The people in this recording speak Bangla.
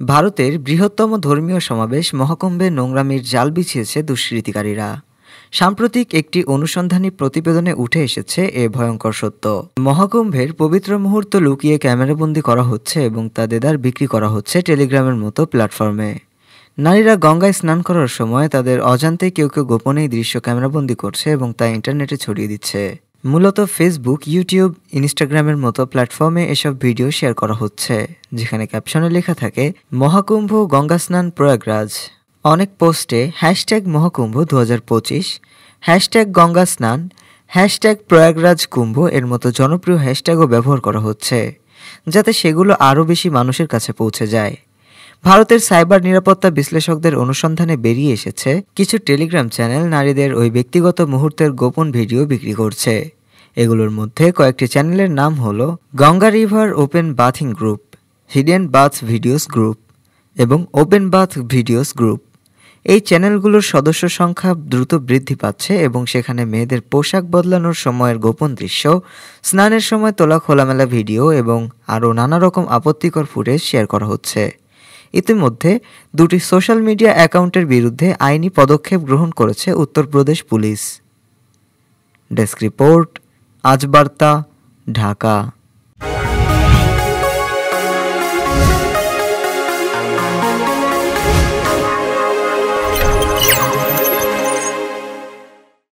ভারতের বৃহত্তম ধর্মীয় সমাবেশ মহাকুম্ভে নোংরামির জাল বিছিয়েছে দুষ্কৃতিকারীরা। সাম্প্রতিক একটি অনুসন্ধানী প্রতিবেদনে উঠে এসেছে এ ভয়ঙ্কর সত্য। মহাকুম্ভের পবিত্র মুহূর্ত লুকিয়ে ক্যামেরাবন্দি করা হচ্ছে এবং তা দেদার বিক্রি করা হচ্ছে টেলিগ্রামের মতো প্ল্যাটফর্মে। নারীরা গঙ্গায় স্নান করার সময় তাদের অজান্তে কেউ কেউ গোপনে এই দৃশ্য ক্যামেরাবন্দি করছে এবং তা ইন্টারনেটে ছড়িয়ে দিচ্ছে। মূলত ফেসবুক, ইউটিউব, ইনস্টাগ্রামের মতো প্ল্যাটফর্মে এসব ভিডিও শেয়ার করা হচ্ছে, যেখানে ক্যাপশনে লেখা থাকে মহাকুম্ভ গঙ্গা স্নান প্রয়াগরাজ। অনেক পোস্টে হ্যাশট্যাগ মহাকুম্ভ 2025, হ্যাশট্যাগ গঙ্গা স্নান, হ্যাশট্যাগ প্রয়াগরাজ কুম্ভ এর মতো জনপ্রিয় হ্যাশট্যাগও ব্যবহার করা হচ্ছে, যাতে সেগুলো আরও বেশি মানুষের কাছে পৌঁছে যায়। ভারতের সাইবার নিরাপত্তা বিশ্লেষকদের অনুসন্ধানে বেরিয়ে এসেছে কিছু টেলিগ্রাম চ্যানেল নারীদের ওই ব্যক্তিগত মুহূর্তের গোপন ভিডিও বিক্রি করছে। এগুলোর মধ্যে কয়েকটি চ্যানেলের নাম হলো Ganga river open bathing group, hidden bath videos group এবং ওপেন বাথ ভিডিওস গ্রুপ। এই চ্যানেলগুলোর সদস্য সংখ্যা দ্রুত বৃদ্ধি পাচ্ছে এবং সেখানে মেয়েদের পোশাক বদলানোর সময়ের গোপন দৃশ্য, স্নানের সময় তোলা খোলামেলা ভিডিও এবং আরও নানা রকম আপত্তিকর ফুটেজ শেয়ার করা হচ্ছে। ইতিমধ্যে দুটি সোশ্যাল মিডিয়া অ্যাকাউন্টের বিরুদ্ধে আইনি পদক্ষেপ গ্রহণ করেছে উত্তরপ্রদেশ পুলিশ। ডেস্ক রিপোর্ট, আজ বার্তা, ঢাকা।